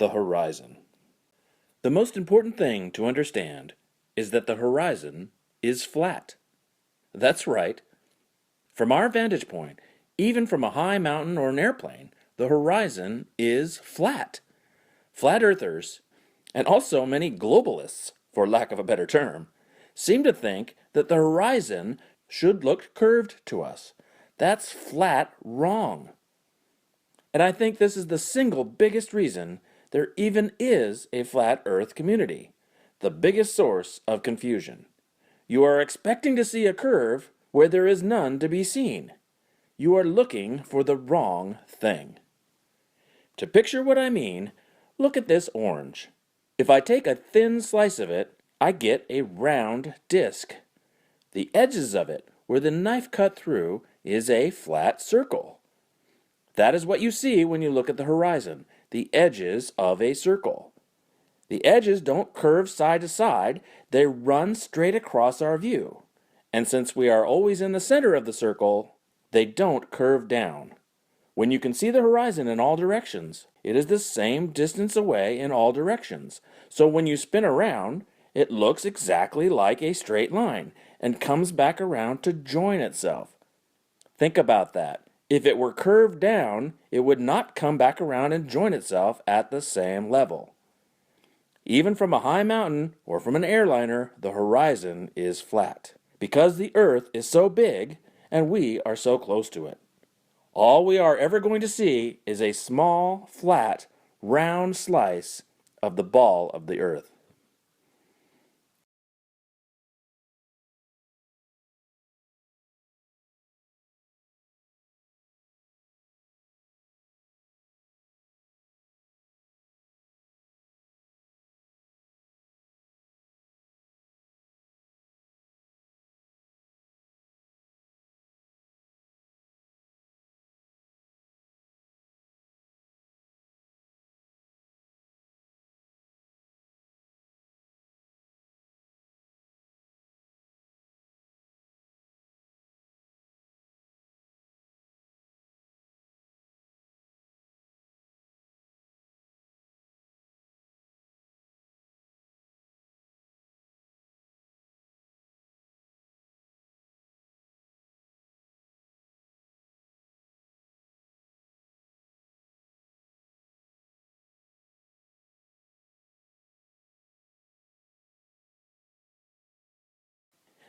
the horizon. The most important thing to understand is that the horizon is flat. That's right. From our vantage point, even from a high mountain or an airplane, the horizon is flat. Flat earthers, and also many globalists, for lack of a better term, seem to think that the horizon should look curved to us. That's flat wrong. And I think this is the single biggest reason there even is a flat earth community, the biggest source of confusion. You are expecting to see a curve where there is none to be seen. You are looking for the wrong thing. To picture what I mean, look at this orange. If I take a thin slice of it, I get a round disc. The edges of it, where the knife cut through, is a flat circle. That is what you see when you look at the horizon, the edges of a circle. The edges don't curve side to side, they run straight across our view. And since we are always in the center of the circle, they don't curve down. When you can see the horizon in all directions, it is the same distance away in all directions. So when you spin around, it looks exactly like a straight line and comes back around to join itself. Think about that. If it were curved down, it would not come back around and join itself at the same level. Even from a high mountain or from an airliner, the horizon is flat, because the Earth is so big and we are so close to it. All we are ever going to see is a small, flat, round slice of the ball of the Earth.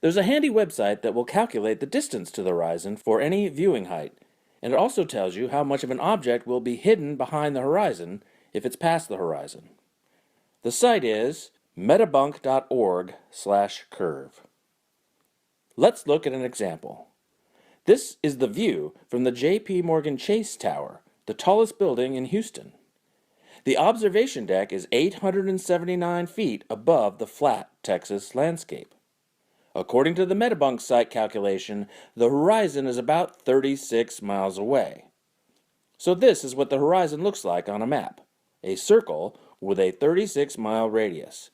There's a handy website that will calculate the distance to the horizon for any viewing height, and it also tells you how much of an object will be hidden behind the horizon if it's past the horizon. The site is metabunk.org/curve. Let's look at an example. This is the view from the J.P. Morgan Chase Tower, the tallest building in Houston. The observation deck is 879 feet above the flat Texas landscape. According to the Metabunk site calculation, the horizon is about 36 miles away. So this is what the horizon looks like on a map, a circle with a 36-mile radius.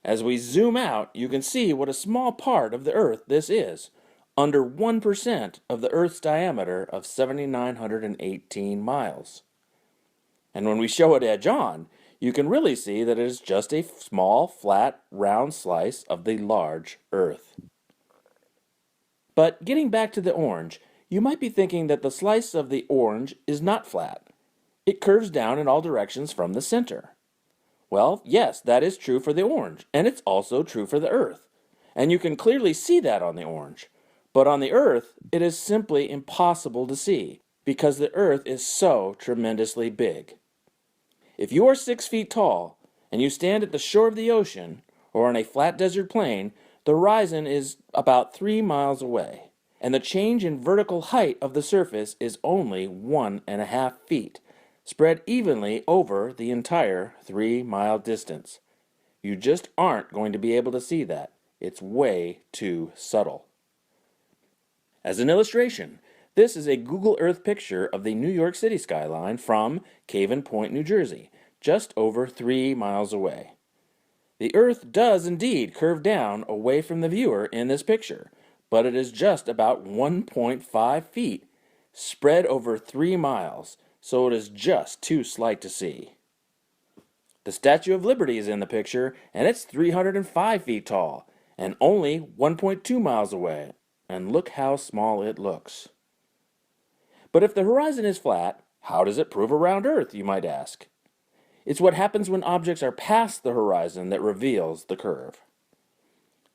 As we zoom out, you can see what a small part of the Earth this is, under 1% of the Earth's diameter of 7,918 miles. And when we show it edge on, you can really see that it is just a small, flat, round slice of the large Earth. But getting back to the orange, you might be thinking that the slice of the orange is not flat. It curves down in all directions from the center. Well, yes, that is true for the orange, and it's also true for the Earth. And you can clearly see that on the orange. But on the Earth, it is simply impossible to see, because the Earth is so tremendously big. If you are 6 feet tall, and you stand at the shore of the ocean, or on a flat desert plain, the horizon is about 3 miles away, and the change in vertical height of the surface is only 1.5 feet, spread evenly over the entire 3-mile distance. You just aren't going to be able to see that. It's way too subtle. As an illustration, this is a Google Earth picture of the New York City skyline from Caven Point, New Jersey, just over 3 miles away. The Earth does indeed curve down away from the viewer in this picture, but it is just about 1.5 feet, spread over 3 miles, so it is just too slight to see. The Statue of Liberty is in the picture, and it's 305 feet tall, and only 1.2 miles away. And look how small it looks. But if the horizon is flat, how does it prove around Earth, you might ask? It's what happens when objects are past the horizon that reveals the curve.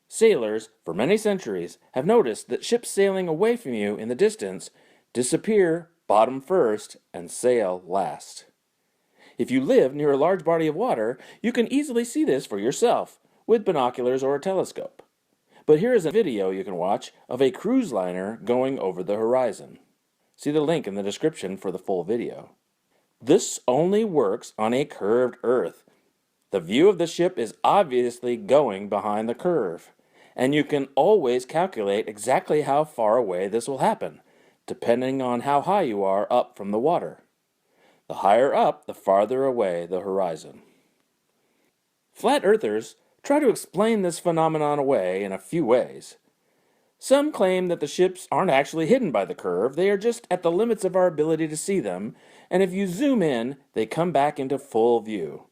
Sailors, for many centuries, have noticed that ships sailing away from you in the distance disappear bottom first and sail last. If you live near a large body of water, you can easily see this for yourself with binoculars or a telescope. But here is a video you can watch of a cruise liner going over the horizon. See the link in the description for the full video. This only works on a curved Earth. The view of the ship is obviously going behind the curve, and you can always calculate exactly how far away this will happen, depending on how high you are up from the water. The higher up, the farther away the horizon. Flat earthers try to explain this phenomenon away in a few ways. Some claim that the ships aren't actually hidden by the curve, they are just at the limits of our ability to see them, and if you zoom in, they come back into full view.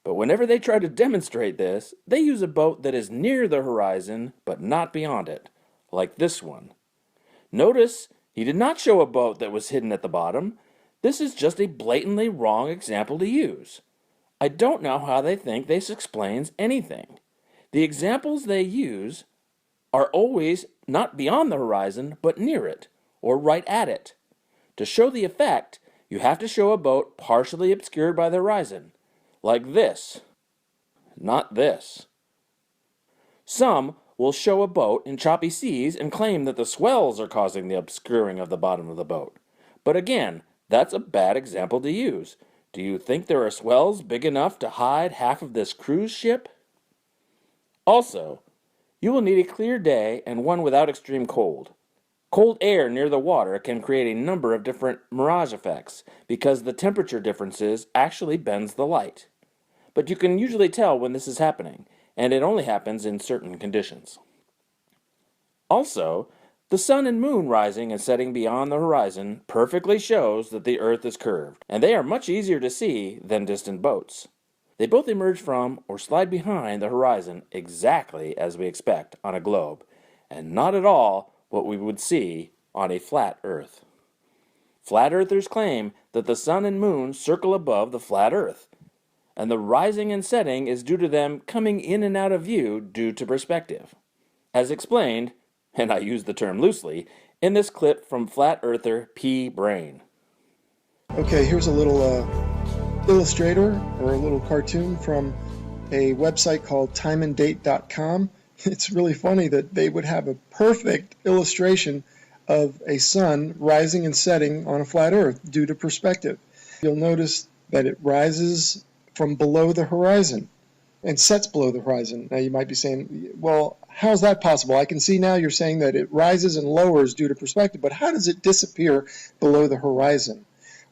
But whenever they try to demonstrate this, they use a boat that is near the horizon, but not beyond it, like this one. Notice, he did not show a boat that was hidden at the bottom. This is just a blatantly wrong example to use. I don't know how they think this explains anything. The examples they use are always not beyond the horizon, but near it, or right at it. To show the effect, you have to show a boat partially obscured by the horizon, like this, not this. Some will show a boat in choppy seas and claim that the swells are causing the obscuring of the bottom of the boat. But again, that's a bad example to use. Do you think there are swells big enough to hide half of this cruise ship? Also, you will need a clear day and one without extreme cold. Cold air near the water can create a number of different mirage effects because the temperature differences actually bends the light. But you can usually tell when this is happening, and it only happens in certain conditions. Also, the sun and moon rising and setting beyond the horizon perfectly shows that the Earth is curved, and they are much easier to see than distant boats. They both emerge from or slide behind the horizon exactly as we expect on a globe, and not at all what we would see on a flat Earth. Flat Earthers claim that the sun and moon circle above the flat Earth, and the rising and setting is due to them coming in and out of view due to perspective. As explained, and I use the term loosely, in this clip from Flat Earther P. Brain. Okay, here's a little illustrator or a little cartoon from a website called timeanddate.com. It's really funny that they would have a perfect illustration of a sun rising and setting on a flat Earth due to perspective. You'll notice that it rises from below the horizon and sets below the horizon. Now you might be saying, well, how is that possible? I can see now you're saying that it rises and lowers due to perspective, but how does it disappear below the horizon?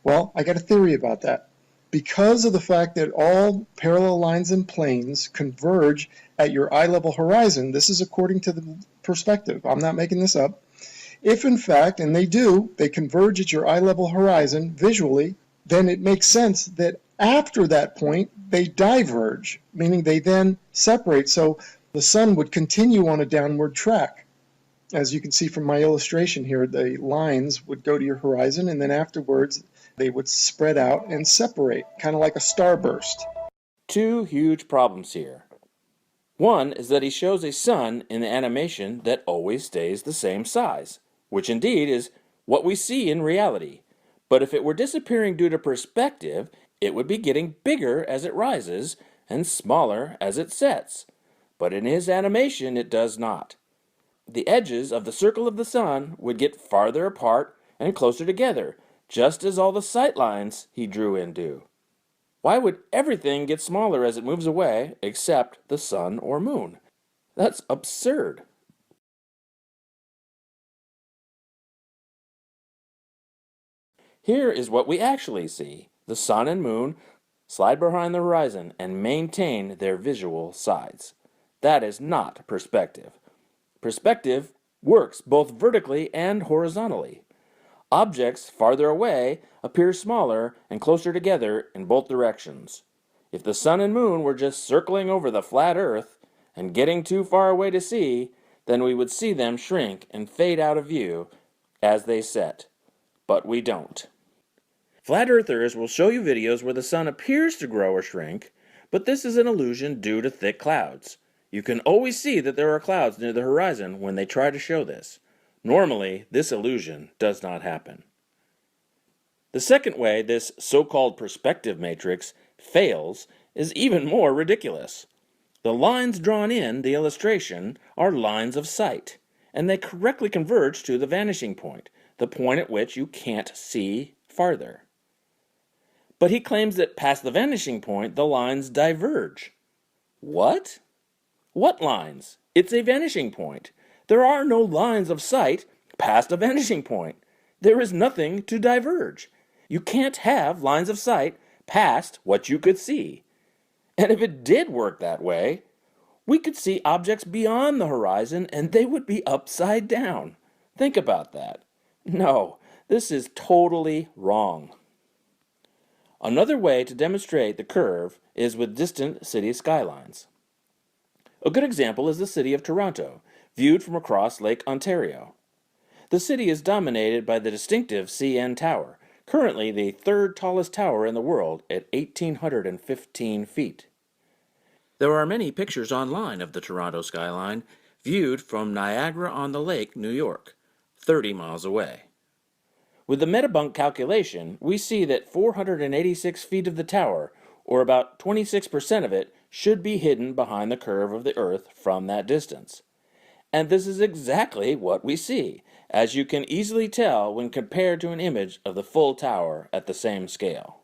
Well, I got a theory about that. Because of the fact that all parallel lines and planes converge at your eye level horizon, this is according to the perspective, I'm not making this up. If in fact, and they do, they converge at your eye level horizon visually, then it makes sense that after that point, they diverge, meaning they then separate. So the sun would continue on a downward track. As you can see from my illustration here, the lines would go to your horizon, and then afterwards, they would spread out and separate, kind of like a starburst. Two huge problems here. One is that he shows a sun in the animation that always stays the same size, which indeed is what we see in reality. But if it were disappearing due to perspective, it would be getting bigger as it rises and smaller as it sets. But in his animation, it does not. The edges of the circle of the sun would get farther apart and closer together, just as all the sight lines he drew in do. Why would everything get smaller as it moves away except the sun or moon? That's absurd. Here is what we actually see. The sun and moon slide behind the horizon and maintain their visual sides. That is not perspective. Perspective works both vertically and horizontally. Objects farther away appear smaller and closer together in both directions. If the sun and moon were just circling over the flat earth and getting too far away to see, then we would see them shrink and fade out of view as they set. But we don't. Flat earthers will show you videos where the sun appears to grow or shrink, but this is an illusion due to thick clouds. You can always see that there are clouds near the horizon when they try to show this. Normally, this illusion does not happen. The second way this so-called perspective matrix fails is even more ridiculous. The lines drawn in the illustration are lines of sight, and they correctly converge to the vanishing point, the point at which you can't see farther. But he claims that past the vanishing point, the lines diverge. What? What lines? It's a vanishing point. There are no lines of sight past a vanishing point. There is nothing to diverge. You can't have lines of sight past what you could see. And if it did work that way, we could see objects beyond the horizon and they would be upside down. Think about that. No, this is totally wrong. Another way to demonstrate the curve is with distant city skylines. A good example is the city of Toronto, viewed from across Lake Ontario. The city is dominated by the distinctive CN Tower, currently the third tallest tower in the world at 1,815 feet. There are many pictures online of the Toronto skyline viewed from Niagara-on-the-Lake, New York, 30 miles away. With the Metabunk calculation, we see that 486 feet of the tower, or about 26% of it, should be hidden behind the curve of the Earth from that distance. And this is exactly what we see, as you can easily tell when compared to an image of the full tower at the same scale.